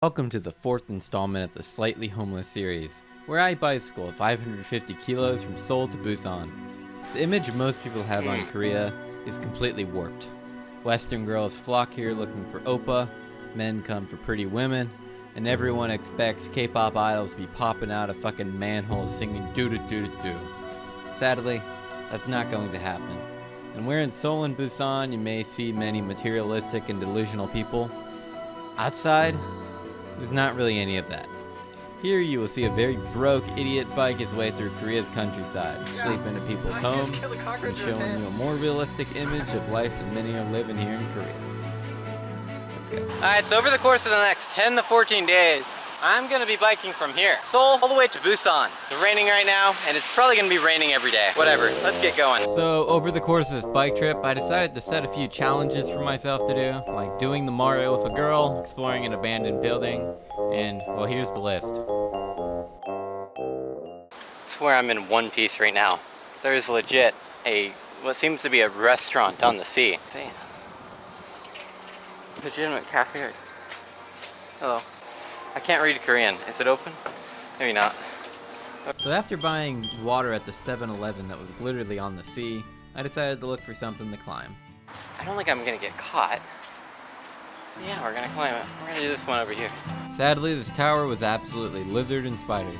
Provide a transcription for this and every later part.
Welcome to the fourth installment of the Slightly Homeless series, where I bicycle 550 kilos from Seoul to Busan. The image most people have on Korea is completely warped. Western girls flock here looking for oppa, men come for pretty women, and everyone expects K-pop idols to be popping out of fucking manholes singing doo-doo-doo-doo-doo. Sadly, that's not going to happen. And where in Seoul and Busan you may see many materialistic and delusional people, outside, there's not really any of that. Here you will see a very broke idiot bike his way through Korea's countryside, sleep into people's homes, and showing you a more realistic image of life than many are living here in Korea. Let's go. Alright, so over the course of the next 10 to 14 days, I'm gonna be biking from here, Seoul, all the way to Busan. It's raining right now, and it's probably gonna be raining every day. Whatever, let's get going. So over the course of this bike trip, I decided to set a few challenges for myself to do, like doing the Mario with a girl, exploring an abandoned building, and, well, here's the list. I swear I'm in one piece right now. There's legit what seems to be a restaurant on the sea. Damn. Legitimate cafe. Hello. I can't read Korean. Is it open? Maybe not. So after buying water at the 7-Eleven that was literally on the sea, I decided to look for something to climb. I don't think I'm gonna get caught. So yeah, we're gonna climb it. We're gonna do this one over here. Sadly, this tower was absolutely littered in spiders.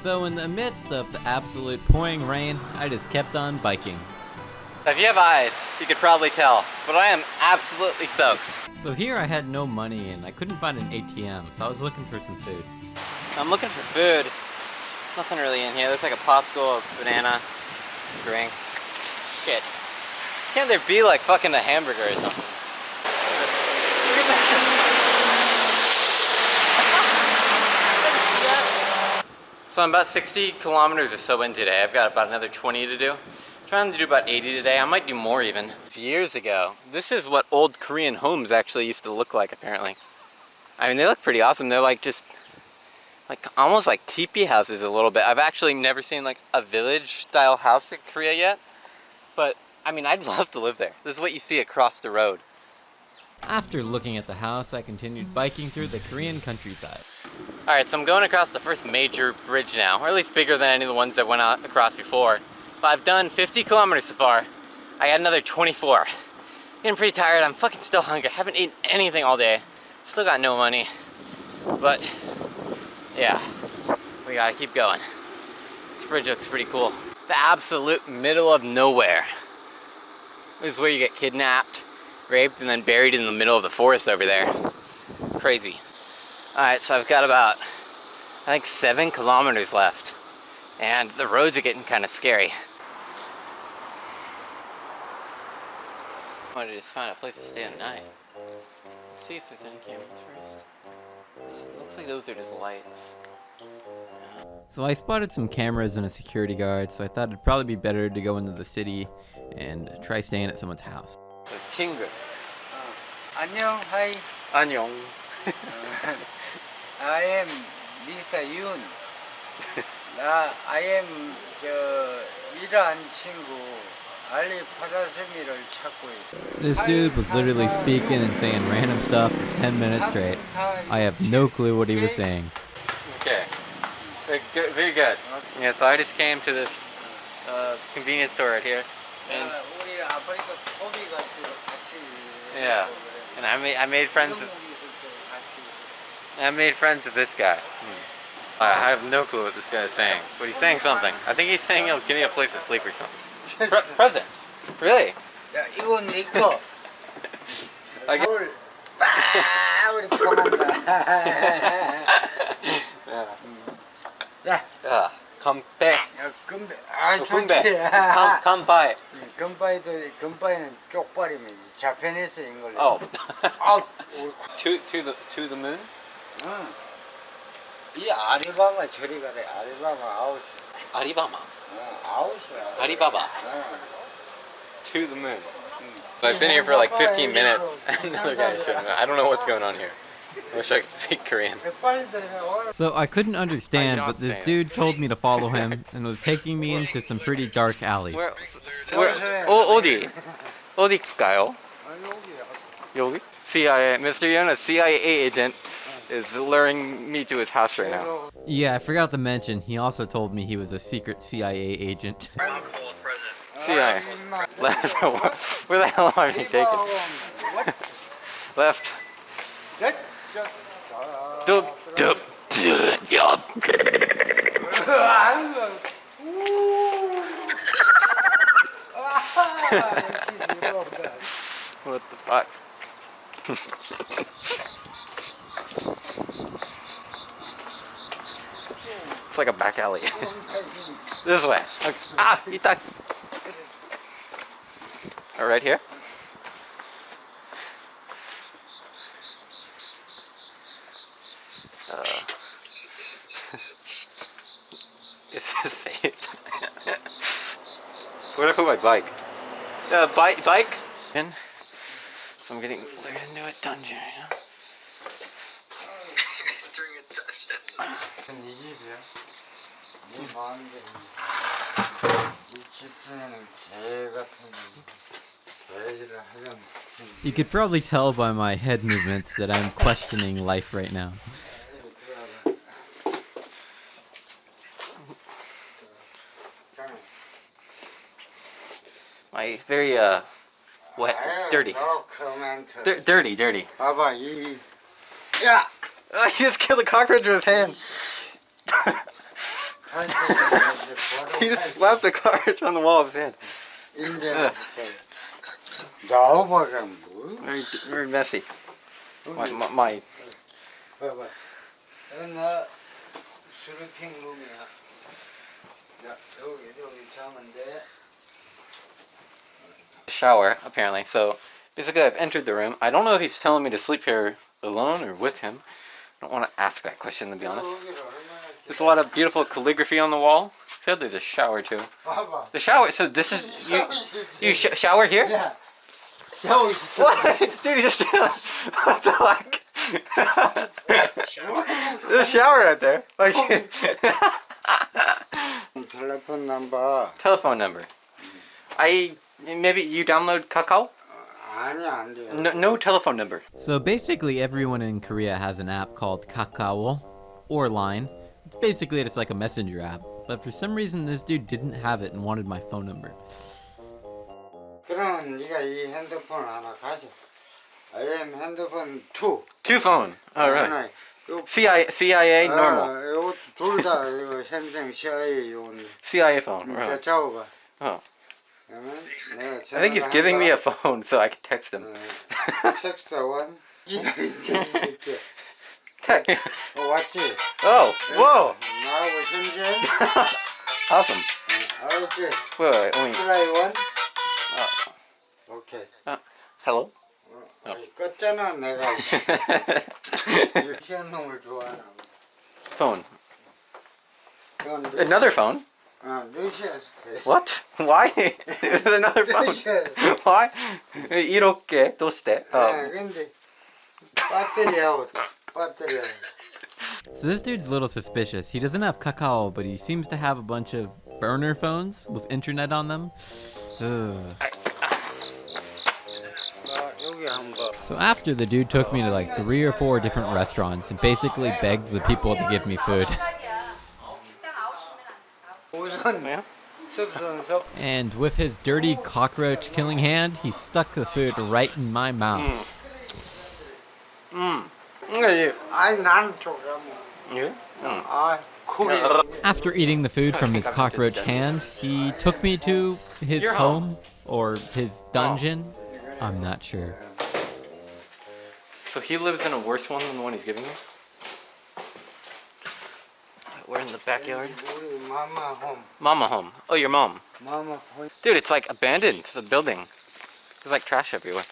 So in the midst of the absolute pouring rain, I just kept on biking. If you have eyes, you could probably tell, but I am absolutely soaked. So here I had no money and I couldn't find an ATM, so I was looking for some food. I'm looking for food. Nothing really in here. There's like a popsicle, a banana, drinks. Shit. Can't there be like fucking a hamburger or something? Look at that. So I'm about 60 kilometers or so in today. I've got about another 20 to do. Trying to do about 80 today. I might do more even. Years ago, this is what old Korean homes actually used to look like, apparently. I mean, they look pretty awesome. They're like just like almost like teepee houses a little bit. I've actually never seen like a village style house in Korea yet, but I mean, I'd love to live there. This is what you see across the road. After looking at the house, I continued biking through the Korean countryside. Alright, so I'm going across the first major bridge now, or at least bigger than any of the ones that went out across before. But I've done 50 kilometers so far. I got another 24. Getting pretty tired. I'm fucking still hungry. Haven't eaten anything all day. Still got no money. But yeah, we gotta keep going. This bridge looks pretty cool. The absolute middle of nowhere. This is where you get kidnapped, raped, and then buried in the middle of the forest over there. Crazy. Alright, so I've got about, I think 7 kilometers left. And the roads are getting kind of scary. I wanted to just find a place to stay at night. Let's see if there's any cameras first. It looks like those are just lights. So I spotted some cameras and a security guard, so I thought it'd probably be better to go into the city and try staying at someone's house. 친구. 안녕, hi. 안녕. I am Mr. Yoon. I am 일한 친구 알리 파라세미를 찾고 있어요. This dude was literally speaking and saying random stuff for 10 minutes straight. I have no clue what he was saying. Okay. Very good. Yeah, so I just came to this convenience store right here. And 우리 아버지가 토비가 같이. Yeah. And I made friends with this guy. I have no clue what this guy is saying, but he's saying something. I think he's saying he'll give me a place to sleep or something. Present? Really? 야, 이건 네 거. 서울 우리 통한다. 야, 건배. 야, 금배. 아, 좋지. 건배. 금바이는 쪽발이면 자편에서 인 걸로. Oh. 아우. To the moon? 응. 이 아리바바 저리 가래. 아리바바 아웃. Alibaba. 아웃이야. Alibaba. To the moon. I've been here for like 15 minutes. Another guy showing up. I don't know what's going on here. I wish I could speak Korean. So I couldn't understand, but this dude told me to follow him and was taking me into some pretty dark alleys. 어디? 어디 가요? 여기? CIA, Mr. Yoon, a CIA agent, is luring me to his house right now. Yeah, I forgot to mention, he also told me he was a secret CIA agent. CIA. Left. Where the hell am I being taken? Left. Dup, dup, yup. What the fuck? It's like a back alley. This way. Okay. Ah, itak. Right here. Is this safe? Where did I put my bike? Bike? In. So I'm getting lured into a dungeon. During a dungeon. 네 집이야? 네 마음대로. 이 집에는 개 같은 개질을 하려면. You could probably tell by my head movements that I'm questioning life right now. My very wet, dirty. No comment. Dirty. 봐봐 이. 야. Oh, he just killed a cockroach with his hand. He just slapped the cockroach on the wall with his hand. 인제. 나와봐가 뭐? Very messy. My. 봐봐. 나 슬리핑 룸이야. 야 여기 자면 돼. Shower, apparently. So basically I've entered the room. I don't know if he's telling me to sleep here alone or with him. I don't want to ask that question, to be honest. There's a lot of beautiful calligraphy on the wall. Said there's a shower too. 봐봐. The shower. So this is you shower here? 야. 샤워 있어. What? Dude, you just what the fuck? There's a shower right there. Like telephone number. telephone number. Maybe you download Kakao? 아니야 안 돼. No telephone number. So basically everyone in Korea has an app called Kakao, or Line. It's basically just like a messenger app. But for some reason this dude didn't have it and wanted my phone number. 그럼 네가 이 핸드폰 하나 가져. IM 핸드폰 2. Two phone. All right. 하나. 요 CIA normal. 이거 둘 다 이거 삼성 CIA 용. CIA phone. 자 Right. 잡아봐. Oh. 그러면 내가 I think he's giving me a phone so I can text him. 텍스트 원. 기다리지 새끼. Text. 왔지? Oh, whoa. 나하고 현재. Awesome. 알았지? Wait. 트라이 원. 오케이. Hello? 껐잖아 내가. 유치한 놈을 좋아하나. Phone. 그건 Another phone? 러시아에서 돼. What? Why? There's another phone. Why? 이렇게 도시대. 근데 배터리하고 배터리. So this dude's a little suspicious. He doesn't have Kakao, but he seems to have a bunch of burner phones with internet on them. Ugh. 여기 한번. So after the dude took me to like 3 or 4 different restaurants and basically begged the people to give me food. 우선 섭섭섭. And with his dirty cockroach killing hand, he stuck the food right in my mouth. 아이 난 조금. You? 아 코리. After eating the food from his cockroach hand, he took me to his Your home or his dungeon. I'm not sure. So he lives in a worse one than the one he's giving me? We're in the backyard. 우리 마마 홈. Mama home. Oh, your mom. 마마 홈. Dude, it's like abandoned, the building. There's like trash everywhere.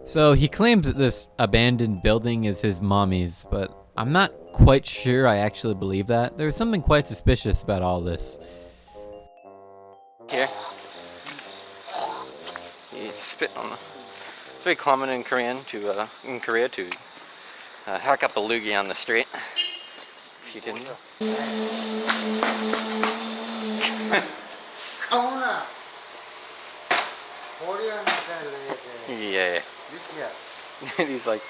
So he claims that this abandoned building is his mommy's, but I'm not quite sure I actually believe that. There's something quite suspicious about all this. Here. You spit on the... It's very common in Korea to hack up a loogie on the street. If you didn't know. 가오나. 코리안 스타일로 해야 돼. Yeah. 밑이야. And he's like,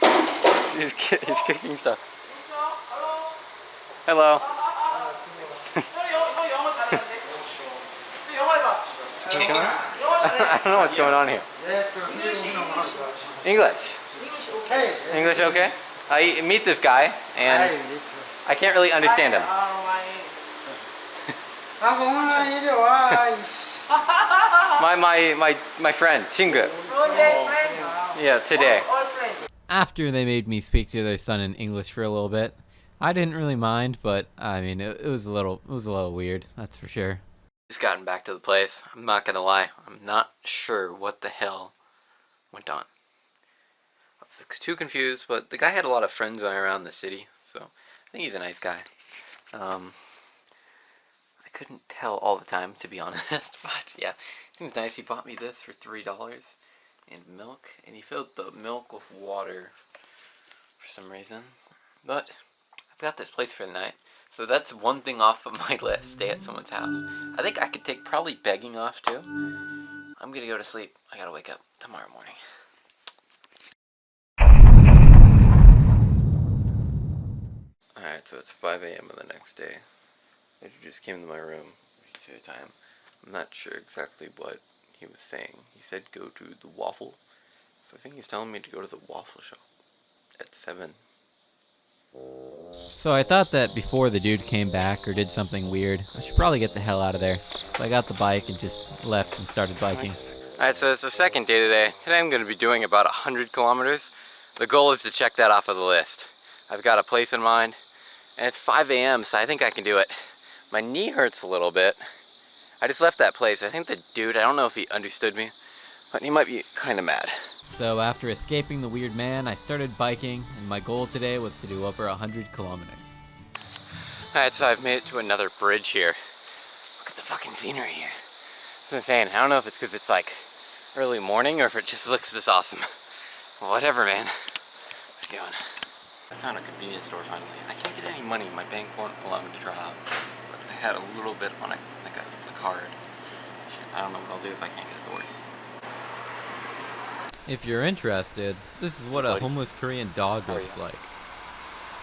he's kicking stuff. Hello. I don't know what's going on here. English. English okay? I meet this guy and I can't really understand him. My friend, 친구. Yeah, today. After they made me speak to their son in English for a little bit, I didn't really mind, but I mean, it was a little weird, that's for sure. Just gotten back to the place. I'm not gonna lie, I'm not sure what the hell went on. I was too confused, but the guy had a lot of friends around the city, so I think he's a nice guy. I couldn't tell all the time, to be honest, but yeah, seems nice. He bought me this for $3 and milk, and he filled the milk with water for some reason. But I've got this place for the night, so that's one thing off of my list, stay at someone's house. I think I could take probably begging off too. I'm gonna go to sleep. I gotta wake up tomorrow morning. Alright, so it's 5 a.m. on the next day. He just came to my room. He said time. I'm not sure exactly what he was saying. He said go to the waffle. So I think he's telling me to go to the waffle shop at 7. So I thought that before the dude came back or did something weird, I should probably get the hell out of there. So I got the bike and just left and started biking. Alright, so it's the second day today. Today I'm going to be doing about 100 kilometers. The goal is to check that off of the list. I've got a place in mind, and it's 5 a.m., so I think I can do it. My knee hurts a little bit. I just left that place. I think the dude, I don't know if he understood me, but he might be kind of mad. So after escaping the weird man, I started biking, and my goal today was to do over 100 kilometers. Alright, so I've made it to another bridge here. Look at the fucking scenery here. It's insane. I don't know if it's because it's like early morning or if it just looks this awesome. Whatever, man. Let's get going. I found a convenience store finally. I can't get any money. My bank won't allow me to draw out. But I had a little bit on a card. Shit, I don't know what I'll do if I can't get it to work. If you're interested, this is what a homeless Korean dog looks like.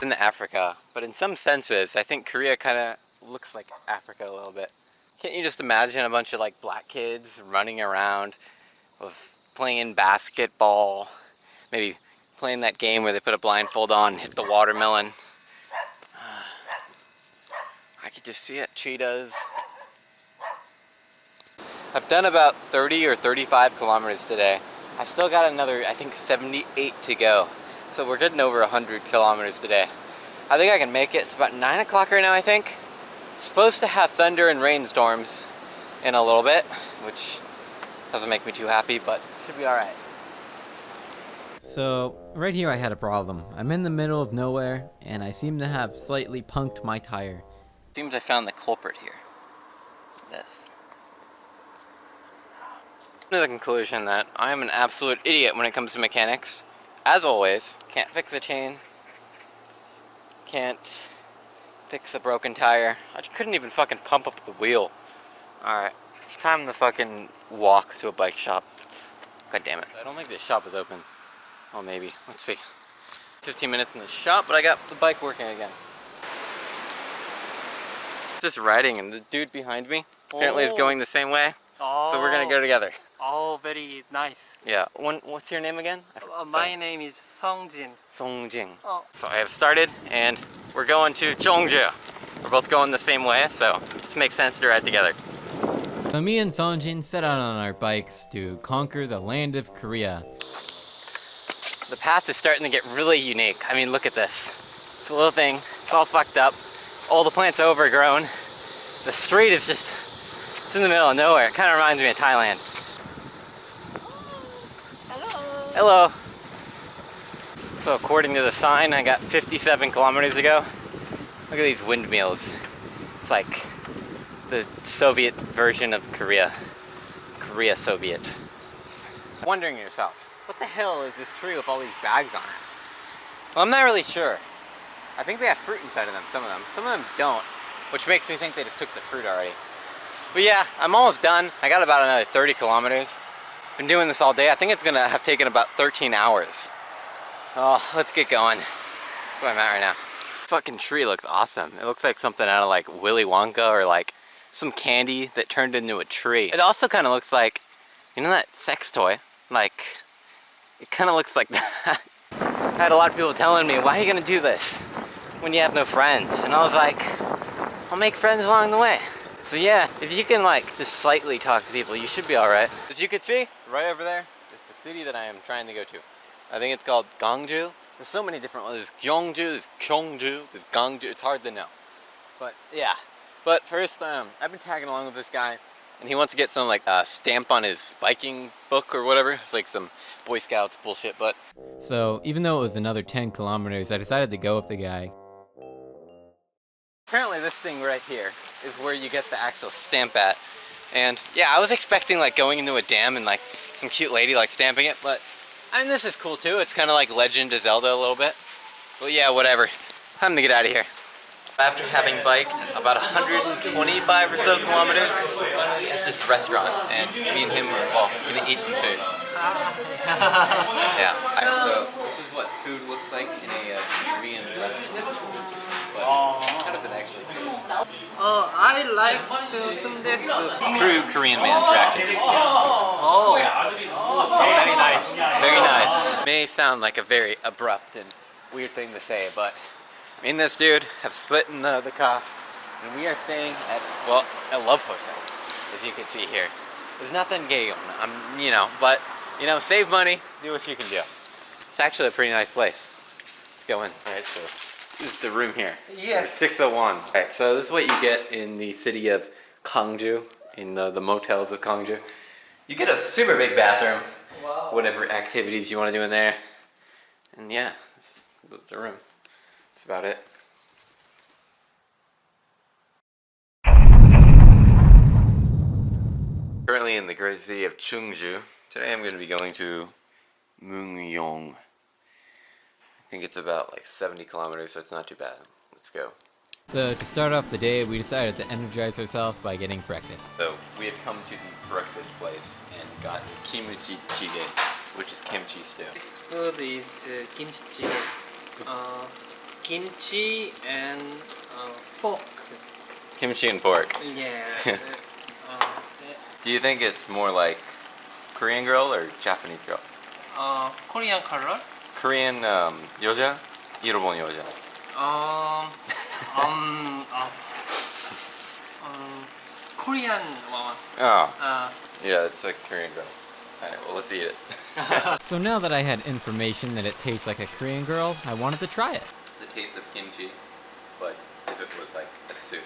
In Africa, but in some senses, I think Korea kind of looks like Africa a little bit. Can't you just imagine a bunch of like black kids running around with playing basketball, maybe playing that game where they put a blindfold on and hit the watermelon. I could just see it, cheetahs. I've done about 30 or 35 kilometers today. I still got another, I think 78 to go. So we're getting over 100 kilometers today. I think I can make it. It's about 9 o'clock right now, I think. It's supposed to have thunder and rainstorms in a little bit, which doesn't make me too happy, but should be alright. So, right here I had a problem. I'm in the middle of nowhere, and I seem to have slightly punked my tire. Seems I found the culprit here. This. To the conclusion that I am an absolute idiot when it comes to mechanics. As always, can't fix a chain, can't fix a broken tire. I couldn't even fucking pump up the wheel. Alright, it's time to fucking walk to a bike shop. God damn it. I don't think this shop is open. Oh, maybe. Let's see. 15 minutes in the shop, but I got the bike working again. Just riding, and the dude behind me apparently is going the same way. So we're gonna go together. Oh, very nice. Yeah. What's your name again? My name is Songjin. Songjin. Oh. So I have started, and we're going to Cheongju. We're both going the same way, so this makes sense to ride together. So me and Songjin set out on our bikes to conquer the land of Korea. The path is starting to get really unique. I mean, look at this. It's a little thing. It's all fucked up. All the plants are overgrown. The street is just, it's in the middle of nowhere. It kind of reminds me of Thailand. Hello. So according to the sign, I got 57 kilometers to go. Look at these windmills. It's like the Soviet version of Korea. Korea Soviet. Wondering yourself, what the hell is this tree with all these bags on it? Well, I'm not really sure. I think they have fruit inside of them, some of them. Some of them don't, which makes me think they just took the fruit already. But yeah, I'm almost done. I got about another 30 kilometers. Been doing this all day. I think it's gonna have taken about 13 hours. Oh, let's get going. Where I'm at right now. Fucking tree looks awesome. It looks like something out of like Willy Wonka or like some candy that turned into a tree. It also kind of looks like, you know that sex toy? Like, it kind of looks like that. I had a lot of people telling me, why are you gonna do this when you have no friends? And I was like, I'll make friends along the way. So yeah, if you can like just slightly talk to people, you should be alright. As you can see, right over there is the city that I am trying to go to. I think it's called Gwangju. There's so many different ones. There's Gyeongju, there's Gyeongju, there's Gwangju. It's hard to know. But yeah. But first, I've been tagging along with this guy, and he wants to get some like stamp on his biking book or whatever. It's like some Boy Scouts bullshit, but. So even though it was another 10 kilometers, I decided to go with the guy. Apparently this thing right here is where you get the actual stamp at. And yeah, I was expecting like going into a dam and like some cute lady like stamping it, but I mean, this is cool too. It's kind of like Legend of Zelda a little bit. But yeah, whatever. Time to get out of here. After having biked about 125 or so kilometers at this restaurant, and me and him were gonna eat some food. Yeah. Alright, so this is what food looks like in a Korean restaurant. But how does it actually taste? I like sundae soup. True Korean man's reaction. Oh, very nice. Very nice. May sound like a very abrupt and weird thing to say, but me and this dude have split in the cost, and we are staying at, well, a Love Hotel, as you can see here. There's nothing gay going on, but, save money, do what you can do. It's actually a pretty nice place. Let's go in. Alright, so this is the room here. Yes. 601. Alright, so this is what you get in the city of Gwangju, in the motels of Gwangju. You get a super big bathroom, whatever activities you want to do in there. And yeah, that's the room. That's about it. Currently in the great city of Chungju. Today I'm going to be going to Mungyong. I think it's about like 70 kilometers, so it's not too bad. Let's go. So to start off the day, we decided to energize ourselves by getting breakfast. So we have come to the breakfast place and got kimchi jjigae, which is kimchi stew. This food is kimchi jjigae. Kimchi and pork. Kimchi and pork. Yeah. Do you think it's more like Korean girl or Japanese girl? Korean color. Korean 여자, 일본 여자. Korean one. Oh, yeah, it's like Korean girl. Alright, well, let's eat it. So now that I had information that it tastes like a Korean girl, I wanted to try it. The taste of kimchi, but if it was like a soup.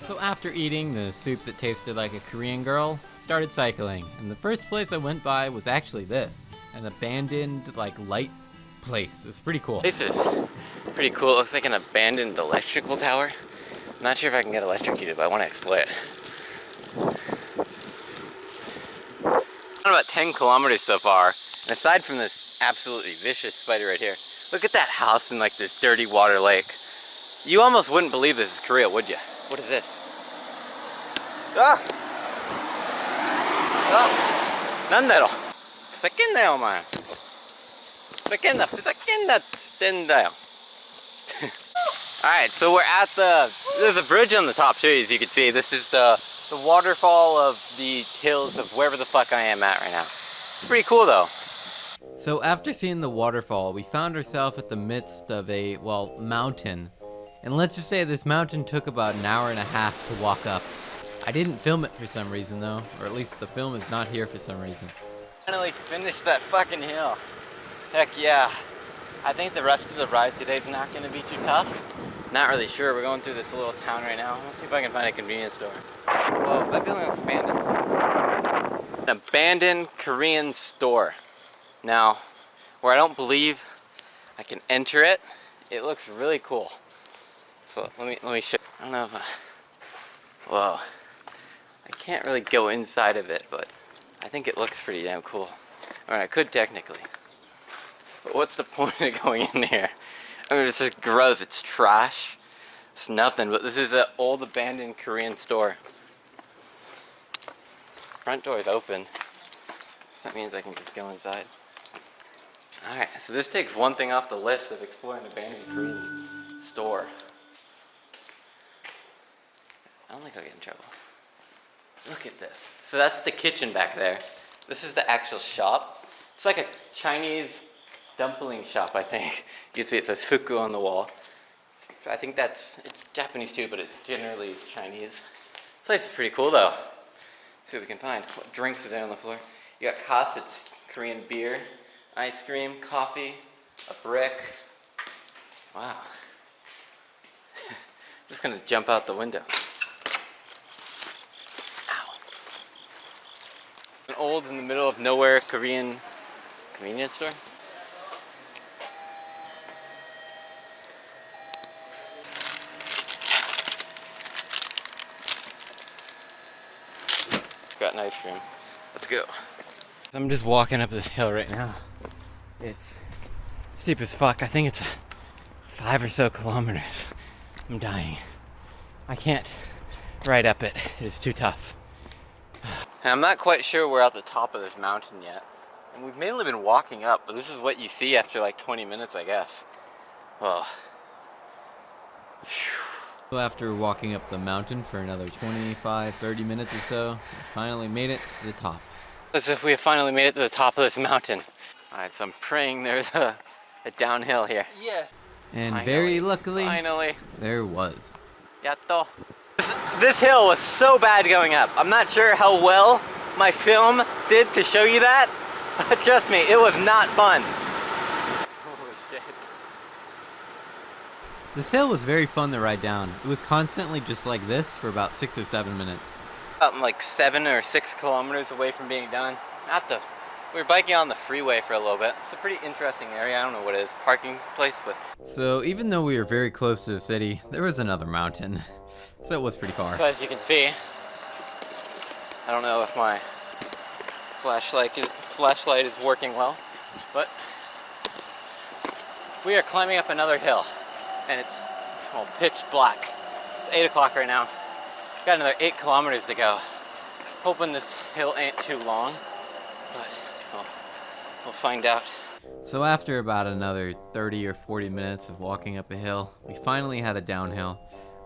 So after eating the soup that tasted like a Korean girl, started cycling, and the first place I went by was actually this, an abandoned like light place. It was pretty cool. This is pretty cool. It looks like an abandoned electrical tower. I'm not sure if I can get electrocuted, but I want to explore it. About 10 kilometers so far, and aside from this absolutely vicious spider right here, look at that house in like this dirty water lake. You almost wouldn't believe this is Korea, would you? What is this? Ah! Ah! なんだろう? ふざけんなよお前. ふざけんなってんだよ. Alright, so we're at there's a bridge on the top too, as you can see. This is the waterfall of the hills of wherever the fuck I am at right now. It's pretty cool though. So after seeing the waterfall, we found ourselves at the midst of a, well, mountain. And let's just say this mountain took about an hour and a half to walk up. I didn't film it for some reason though, or at least the film is not here for some reason. Finally finished that fucking hill. Heck yeah. I think the rest of the ride today is not going to be too tough. Not really sure. We're going through this little town right now. Let's see if I can find a convenience store. Whoa, that building looks abandoned. An abandoned Korean store. Now, where I don't believe I can enter it, it looks really cool. So let me show. I don't know if whoa. I can't really go inside of it, but I think it looks pretty damn cool. Alright, I could technically. But what's the point of going in here? I mean, it's just gross, it's trash. It's nothing, but this is an old abandoned Korean store. Front door is open. So that means I can just go inside. Alright, so this takes one thing off the list of exploring an abandoned Korean store. I don't think I'll get in trouble. Look at this. So that's the kitchen back there. This is the actual shop. It's like a Chinese dumpling shop, I think. You can see it says Fuku on the wall. I think it's Japanese too, but it generally is Chinese. This place is pretty cool though. See what we can find. What drinks are there on the floor? You got Koss, it's Korean beer, ice cream, coffee, a brick. Wow. I'm just gonna jump out the window. Ow. An old in the middle of nowhere Korean convenience store. Got an ice cream. Let's go. I'm just walking up this hill right now. It's steep as fuck. I think it's 5 or so kilometers. I'm dying. I can't ride up it. It is too tough. And I'm not quite sure we're at the top of this mountain yet. And we've mainly been walking up, but this is what you see after like 20 minutes, I guess. Well. So after walking up the mountain for another 25-30 minutes or so, we finally made it to the top. As if we have finally made it to the top of this mountain. Alright, so I'm praying there's a downhill here. Yes. And Finally, very luckily, finally. there was. Yatto. This hill was so bad going up. I'm not sure how well my film did to show you that, but trust me, it was not fun. Oh shit. This hill was very fun to ride down. It was constantly just like this for about 6 or 7 minutes. About like 7 or 6 kilometers away from being done. We were biking on the freeway for a little bit. It's a pretty interesting area. I don't know what it is, parking place, but. So even though we were very close to the city, there was another mountain. So it was pretty far. So as you can see, I don't know if my flashlight is working well, but we are climbing up another hill, and it's pitch black. It's 8 o'clock right now. Got another 8 kilometers to go. Hoping this hill ain't too long, but we'll find out. So after about another 30 or 40 minutes of walking up a hill, we finally had a downhill,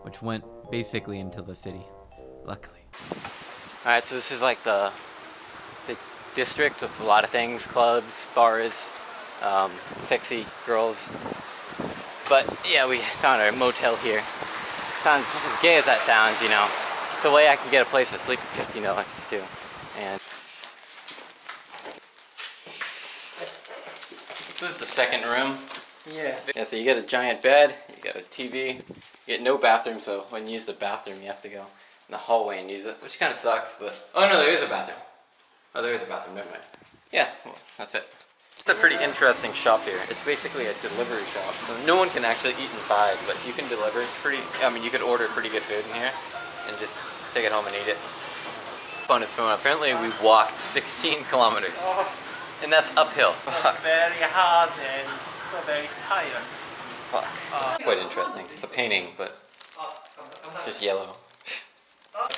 which went basically into the city, luckily. Alright, so this is like the district with a lot of things, clubs, bars, sexy girls. But yeah, we found our motel here. Sounds as gay as that sounds, you know. It's a way I can get a place to sleep for $15 too. And this is the second room. Yes. Yeah, so you get a giant bed, you get a TV, you get no bathroom, so when you use the bathroom you have to go in the hallway and use it, which kind of sucks, but. Oh no, there is a bathroom. Oh, there is a bathroom, never mind. Yeah, well, that's it. It's a pretty interesting shop here. It's basically a delivery shop. So no one can actually eat inside, but you can deliver you could order pretty good food in here and just take it home and eat it. Fun is fun. Apparently we walked 16 kilometers. And that's uphill. Very hard and so very tired. Fuck. Quite interesting. It's a painting, but it's just yellow.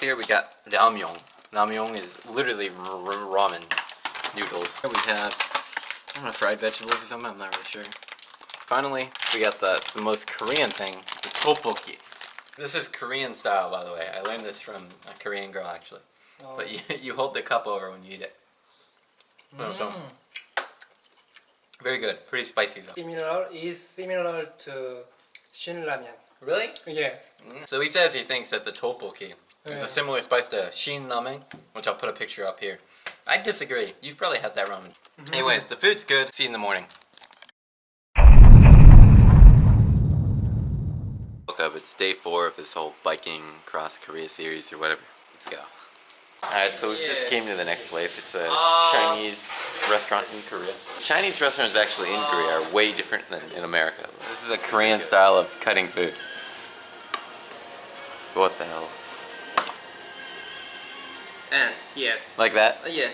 Here we got ramyeon. Ramyeon is literally ramen noodles. Here we have, I don't know, fried vegetables or something, I'm not really sure. Finally, we got the most Korean thing, the tteokbokki. This is Korean style, by the way. I learned this from a Korean girl, actually. Oh. But you hold the cup over when you eat it. So, very good. Pretty spicy though. Similar to Shin Ramyeon. Really? Yes. So he says he thinks that the tteokbokki is a similar spice to Shin ramen, which I'll put a picture up here. I disagree. You've probably had that ramen. Anyways, the food's good. See you in the morning. Woke up. It's day 4 of this whole biking across Korea series or whatever. Let's go. Alright, so we just came to the next place. It's a Chinese restaurant in Korea. Chinese restaurants actually in Korea are way different than in America. This is a Korean style of cutting food. What the hell? And yes. Like that? Yes.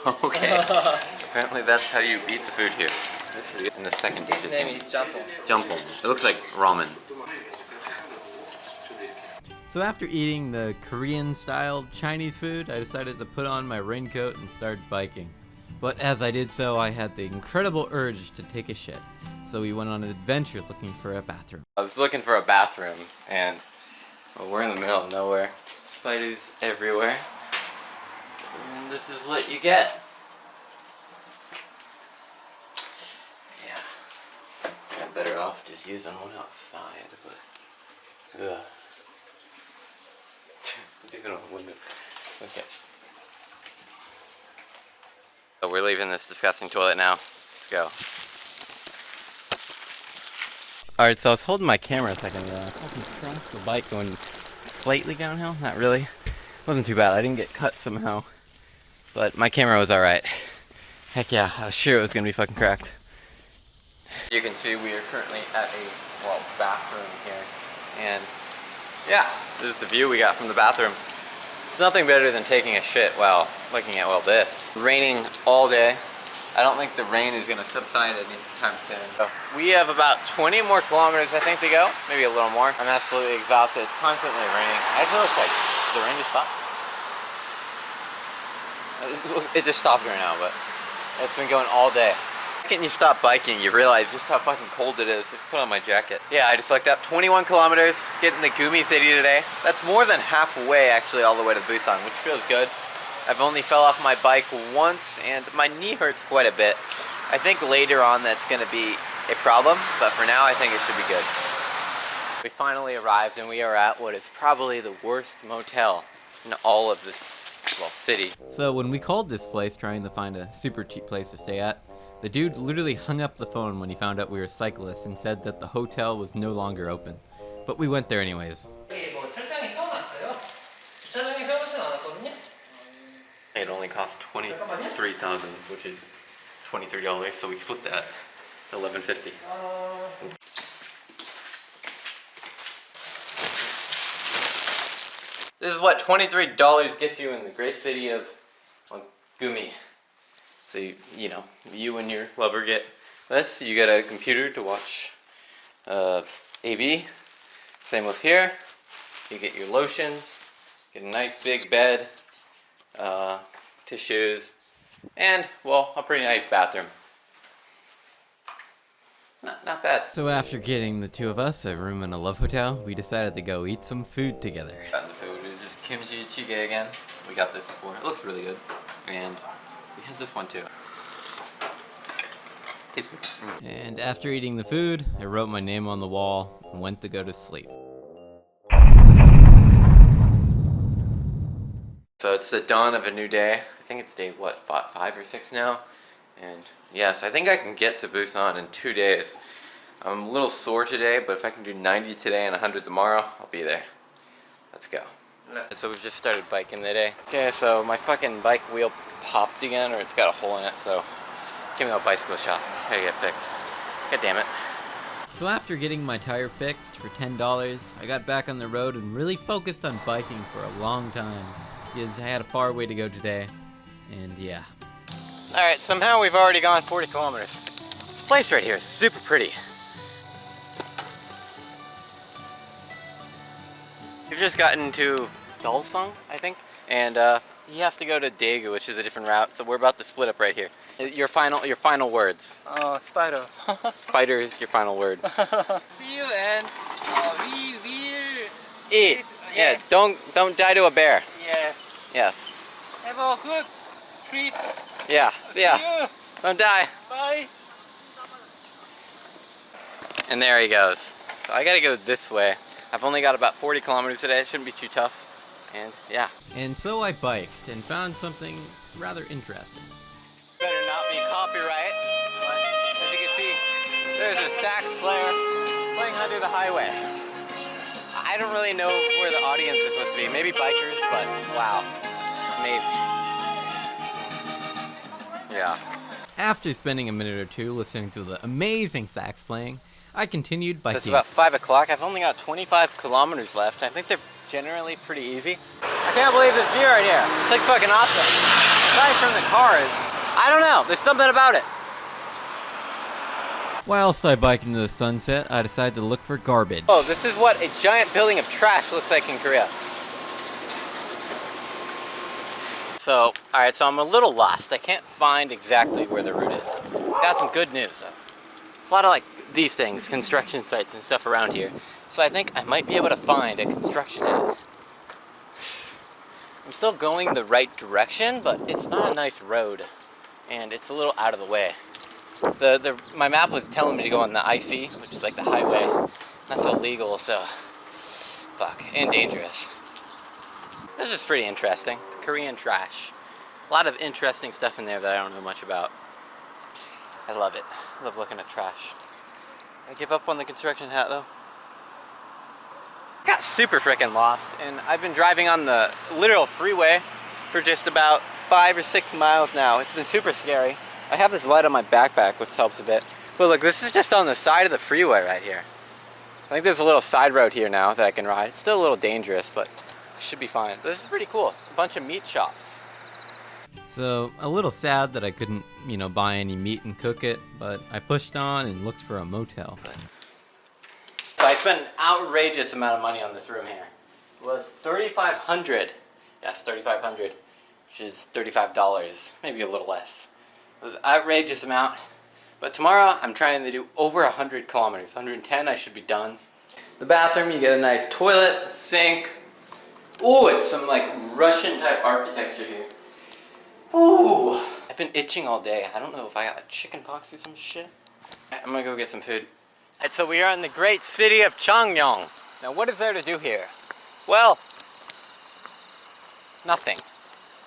Okay. Apparently that's how you eat the food here. And the second dish His name is Jampong. Jampong. It looks like ramen. So after eating the Korean-style Chinese food, I decided to put on my raincoat and start biking. But as I did so, I had the incredible urge to take a shit. So we went on an adventure looking for a bathroom. I was looking for a bathroom, and well, we're in the middle of nowhere. Spiders everywhere. And this is what you get. Yeah. I'm better off just using one outside, but... Ugh. Even on the window. Okay. So we're leaving this disgusting toilet now. Let's go. Alright, so I was holding my camera a second ago. I fucking crashed the bike going slightly downhill. Not really. Wasn't too bad. I didn't get cut somehow. But my camera was alright. Heck yeah, I was sure it was gonna be fucking cracked. You can see we are currently at a, well, bathroom here. And yeah, this is the view we got from the bathroom. It's nothing better than taking a shit while looking at, well, this. Raining all day. I don't think the rain is gonna subside anytime soon. So we have about 20 more kilometers, I think, to go. Maybe a little more. I'm absolutely exhausted. It's constantly raining. I feel like the rain just stopped. It just stopped right now, but it's been going all day. When you stop biking, you realize just how fucking cold it is. I put on my jacket. Yeah, I just looked up 21 kilometers, getting to Gumi City today. That's more than halfway, actually, all the way to Busan, which feels good. I've only fell off my bike once, and my knee hurts quite a bit. I think later on that's gonna be a problem, but for now I think it should be good. We finally arrived, and we are at what is probably the worst motel in all of this, well, city. So when we called this place trying to find a super cheap place to stay at, the dude literally hung up the phone when he found out we were cyclists and said that the hotel was no longer open. But we went there anyways. It only cost $23,000, which is $23, so we split that. $11.50. This is what $23 gets you in the great city of, well, Gumi. So you know, you and your lover get this. You get a computer to watch AV. Same with here. You get your lotions. Get a nice big bed, tissues, and, well, a pretty nice bathroom. Not bad. So after getting the two of us a room in a love hotel, we decided to go eat some food together. Got the food. It was just kimchi jjigae again. We got this before. It looks really good. And we had this one too. Tastes good. And after eating the food, I wrote my name on the wall and went to go to sleep. So it's the dawn of a new day. I think it's day, what, 5 or 6 now? And yes, I think I can get to Busan in 2 days. I'm a little sore today, but if I can do 90 today and 100 tomorrow, I'll be there. Let's go. So we've just started biking today. Okay, so my fucking bike wheel popped again, or it's got a hole in it, so give me a bicycle shop. Gotta get it fixed. God damn it. So after getting my tire fixed for $10, I got back on the road and really focused on biking for a long time, because I had a far way to go today, and yeah. Alright, somehow we've already gone 40 kilometers. This place right here is super pretty. We've just gotten to Dolsung, I think, and he has to go to Daegu, which is a different route, so we're about to split up right here. Your final words. spider. Spider is your final word. See you, and we will Eat. Yeah, don't die to a bear. Yes. Yes. Have a good trip. Yeah, yeah. See you. Don't die. Bye. And there he goes. So I gotta go this way. I've only got about 40 kilometers today. It shouldn't be too tough. And yeah. And so I biked and found something rather interesting. Better not be copyright. But as you can see, there's a sax player playing under the highway. I don't really know where the audience is supposed to be. Maybe bikers, but wow. Amazing. Yeah. After spending a minute or two listening to the amazing sax playing, I continued biking. It's about 5 o'clock. I've only got 25 kilometers left. I think they're generally pretty easy. I can't believe this view right here. It's like fucking awesome. Aside from the cars, I don't know. There's something about it. Whilst I biked into the sunset, I decided to look for garbage. Oh, this is what a giant building of trash looks like in Korea. So, alright, so I'm a little lost. I can't find exactly where the route is. Got some good news though. There's a lot of like these things, construction sites and stuff around here. So I think I might be able to find a construction head. I'm still going the right direction, but it's not a nice road. And it's a little out of the way. My map was telling me to go on the IC, which is like the highway. That's illegal, so fuck, and dangerous. This is pretty interesting. Korean trash. A lot of interesting stuff in there that I don't know much about. I love it. I love looking at trash. I give up on the construction hat though. I got super freaking lost, and I've been driving on the literal freeway for just about 5 or 6 miles now. It's been super scary. I have this light on my backpack, which helps a bit. But look, this is just on the side of the freeway right here. I think there's a little side road here now that I can ride. It's still a little dangerous, but I should be fine. But this is pretty cool. A bunch of meat shops. So, a little sad that I couldn't, buy any meat and cook it, but I pushed on and looked for a motel. So I spent an outrageous amount of money on this room here. It was $3,500. Yes, $3,500, which is $35, maybe a little less. It was an outrageous amount. But tomorrow I'm trying to do over 100 kilometers. 110, I should be done. The bathroom, you get a nice toilet, sink. Ooh, it's some like Russian type architecture here. Ooh, I've been itching all day. I don't know if I got like chicken pox or some shit. I'm gonna go get some food. Alright, so we are in the great city of Changnyeong. Now what is there to do here? Well, nothing.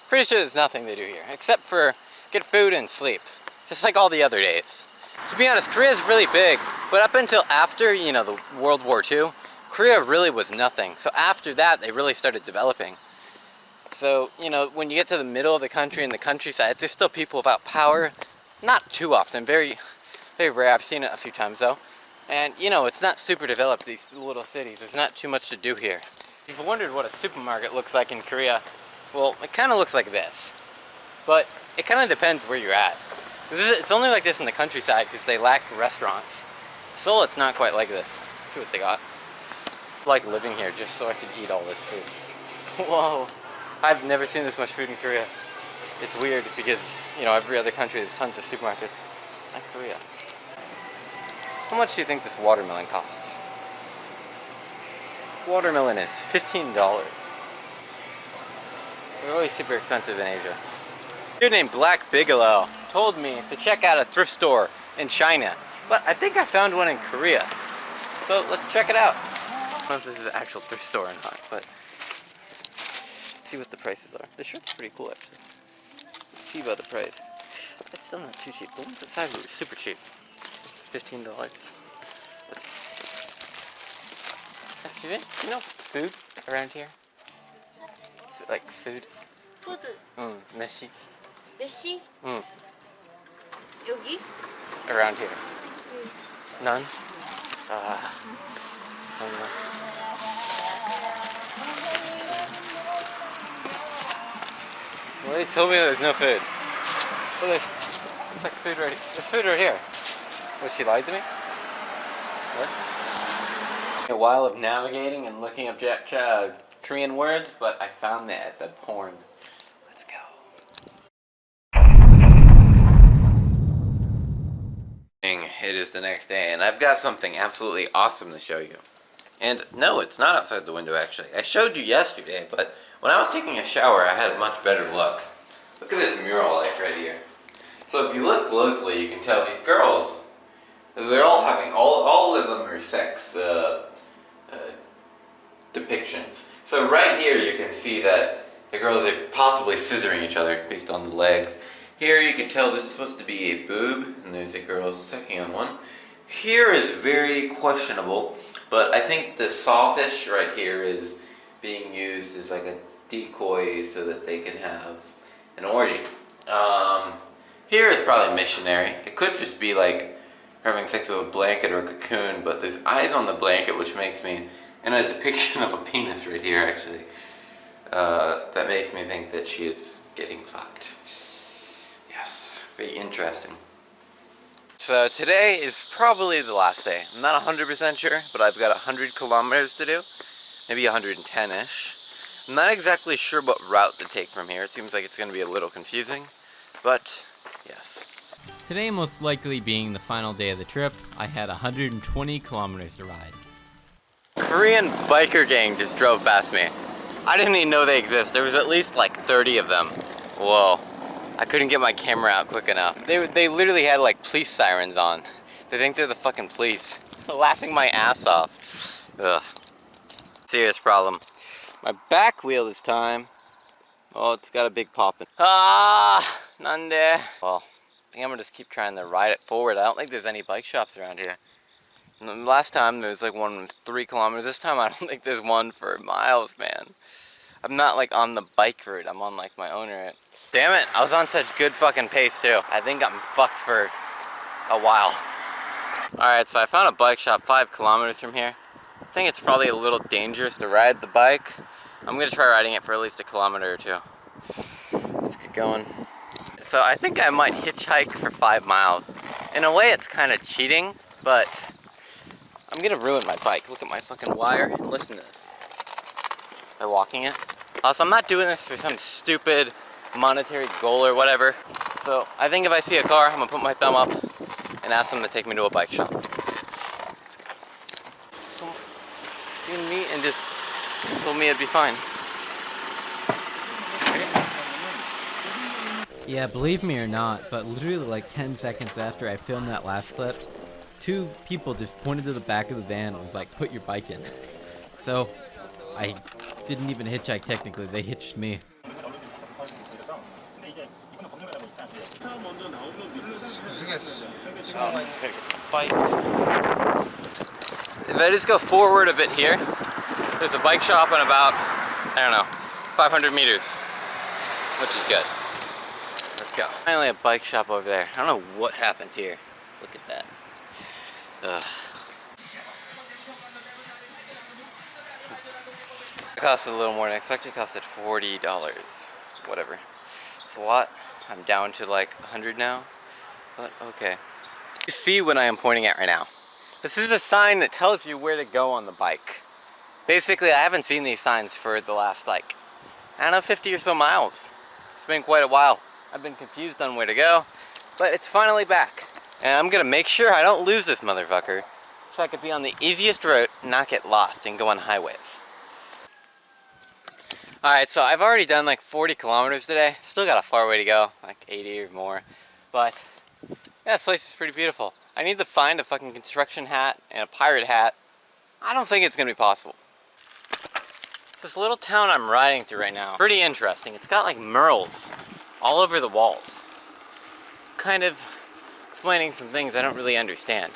Pretty sure there's nothing to do here, except for get food and sleep. Just like all the other days. To be honest, Korea is really big, but up until after, the World War II, Korea really was nothing. So after that, they really started developing. So, when you get to the middle of the country and the countryside, there's still people without power. Not too often, very, very rare. I've seen it a few times though. And, it's not super developed, these little cities. There's not too much to do here. If you've wondered what a supermarket looks like in Korea, well, it kind of looks like this. But it kind of depends where you're at. It's only like this in the countryside because they lack restaurants. Seoul, it's not quite like this. Let's see what they got. I like living here just so I can eat all this food. Whoa. I've never seen this much food in Korea. It's weird because, every other country there's tons of supermarkets. Like Korea. How much do you think this watermelon costs? Watermelon is $15. They're really super expensive in Asia. A dude named Black Bigelow told me to check out a thrift store in China, but I think I found one in Korea. So let's check it out. I don't know if this is an actual thrift store or not, but see what the prices are. The shirt's pretty cool actually. Let's see about the price. It's still not too cheap. The ones outside were super cheap. $15. Excuse me? Food around here? Like food? 푸드. Messi. 메시? 여기? Around here. None? Well, they told me there's no food. Well, there's like food right here. There's food right here. Was she lied to me? What? A while of navigating and looking up Korean words, but I found the porn. Let's go. It is the next day, and I've got something absolutely awesome to show you. And no, it's not outside the window actually. I showed you yesterday, but when I was taking a shower, I had a much better look. Look at this mural like right here. So if you look closely, you can tell these girls, they're all having, all of them are sex depictions. So right here you can see that the girls are possibly scissoring each other based on the legs. Here you can tell this is supposed to be a boob, and there's a girl sucking on one. Here is very questionable, but I think the sawfish right here is being used as like a decoy so that they can have an orgy. Here is probably missionary. It could just be like having sex with a blanket or a cocoon, but there's eyes on the blanket, which makes me, and a depiction of a penis right here actually, that makes me think that she is getting fucked. Yes, very interesting. So today is probably the last day. I'm not 100% sure, but I've got 100 kilometers to do, maybe 110-ish. I'm not exactly sure what route to take from here. It seems like it's going to be a little confusing, but yes. Today most likely being the final day of the trip, I had 120 kilometers to ride. Korean biker gang just drove past me. I didn't even know they exist. There was at least like 30 of them. Whoa. I couldn't get my camera out quick enough. They literally had like police sirens on. They think they're the fucking police. Laughing my ass off. Ugh. Serious problem. My back wheel this time. Oh, it's got a big poppin'. Ah, nande. Well, I think I'm gonna just keep trying to ride it forward. I don't think there's any bike shops around here. Last time there was like one with 3 kilometers. This time I don't think there's one for miles, man. I'm not like on the bike route. I'm on like my own route. Damn it, I was on such good fucking pace too. I think I'm fucked for a while. Alright, so I found a bike shop 5 kilometers from here. I think it's probably a little dangerous to ride the bike. I'm gonna try riding it for at least a kilometer or two. Let's get going. So I think I might hitchhike for 5 miles. In a way it's kind of cheating, but I'm gonna ruin my bike. Look at my fucking wire and listen to this. By walking it. Also, I'm not doing this for some stupid monetary goal or whatever. So I think if I see a car, I'm gonna put my thumb up and ask them to take me to a bike shop. Let's go. Someone seen me and just told me it'd be fine. Yeah, believe me or not, but literally like 10 seconds after I filmed that last clip, 2 people just pointed to the back of the van and was like, put your bike in. So I didn't even hitchhike technically, they hitched me. Bike. If I just go forward a bit here, there's a bike shop in about, I don't know, 500 meters, which is good. Let's go. Finally a bike shop over there. I don't know what happened here. Look at that. Ugh. It costed a little more than I expected. It costed $40. Whatever. It's a lot. I'm down to like 100 now, but okay. You see what I am pointing at right now. This is a sign that tells you where to go on the bike. Basically, I haven't seen these signs for the last like, I don't know, 50 or so miles. It's been quite a while. I've been confused on where to go, but it's finally back. And I'm gonna make sure I don't lose this motherfucker so I could be on the easiest route and not get lost and go on highways. Alright, so I've already done like 40 kilometers today. Still got a far way to go, like 80 or more. But yeah, this place is pretty beautiful. I need to find a fucking construction hat and a pirate hat. I don't think it's gonna be possible. This little town I'm riding through right now, pretty interesting. It's got like murals all over the walls. Kind of explaining some things I don't really understand.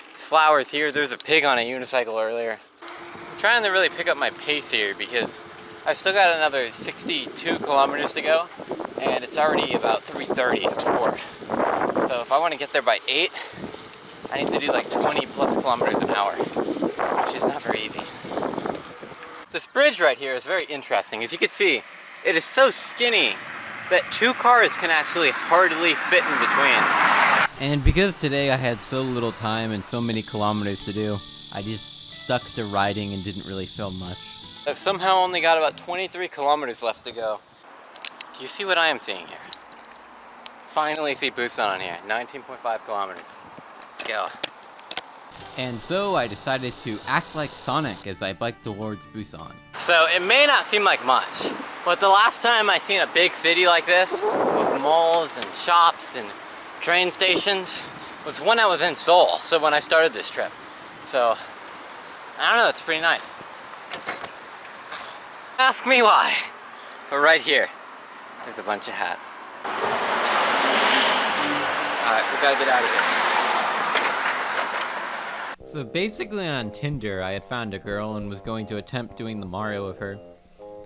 There's flowers here, there's a pig on a unicycle earlier. I'm trying to really pick up my pace here because I still got another 62 kilometers to go and it's already about 3:30 at 4. So if I want to get there by 8, I need to do like 20 plus kilometers an hour, which is not very easy. This bridge right here is very interesting. As you can see, it is so skinny that 2 cars can actually hardly fit in between. And because today I had so little time and so many kilometers to do, I just stuck to riding and didn't really film much. I've somehow only got about 23 kilometers left to go. Do you see what I am seeing here? Finally see Busan on here, 19.5 kilometers. Let's go. And so I decided to act like Sonic as I biked towards Busan. So it may not seem like much, but the last time I seen a big city like this, with malls and shops and train stations, was when I was in Seoul, so when I started this trip. So, I don't know, it's pretty nice. Ask me why. But right here, there's a bunch of hats. Alright, we gotta get out of here. So basically on Tinder, I had found a girl and was going to attempt doing the Mario with her.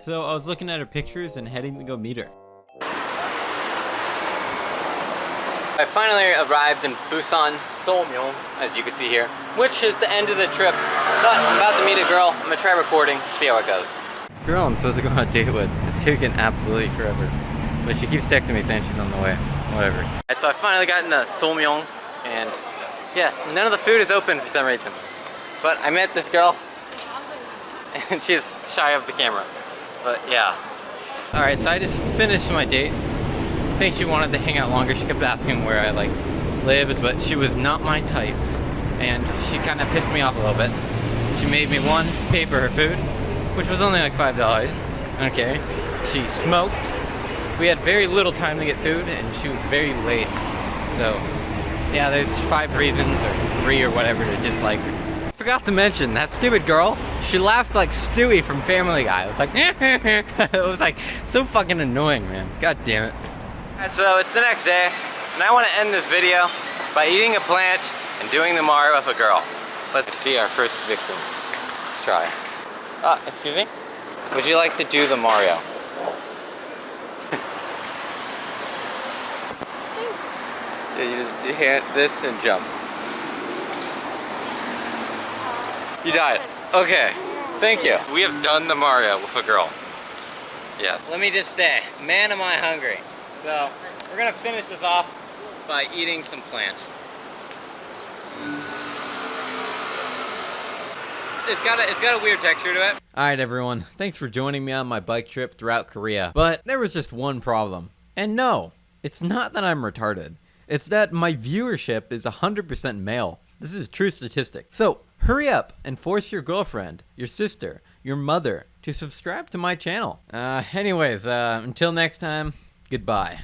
So I was looking at her pictures and heading to go meet her. I finally arrived in Busan, Seoul, as you can see here, which is the end of the trip. But I'm about to meet a girl. I'm gonna try recording, see how it goes. This girl I'm supposed to go on a date with is taking absolutely forever. But she keeps texting me saying she's on the way. Whatever. So I finally got into Seoul, and yes, none of the food is open for some reason. But I met this girl, and she's shy of the camera. But yeah. Alright, so I just finished my date. I think she wanted to hang out longer. She kept asking where I like lived, but she was not my type. And she kind of pissed me off a little bit. She made me pay for her food, which was only like $5. Okay. She smoked. We had very little time to get food, and she was very late. So, yeah, there's 5 reasons, or 3 or whatever, to dislike her. Forgot to mention, that stupid girl, she laughed like Stewie from Family Guy. It was like, it was like so fucking annoying, man. God damn it. Alright, so it's the next day, and I want to end this video by eating a plant and doing the Mario with a girl. Let's see our first victim. Let's try. Excuse me? Would you like to do the Mario? Yeah, you hand this and jump. You died. Okay. Thank you. We have done the Mario with a girl. Yes. Let me just say, man, am I hungry. So, we're gonna finish this off by eating some plants. It's got a weird texture to it. Alright everyone, thanks for joining me on my bike trip throughout Korea. But there was just one problem. And no, it's not that I'm retarded. It's that my viewership is 100% male. This is a true statistic. So, hurry up and force your girlfriend, your sister, your mother to subscribe to my channel. Anyways, until next time, goodbye.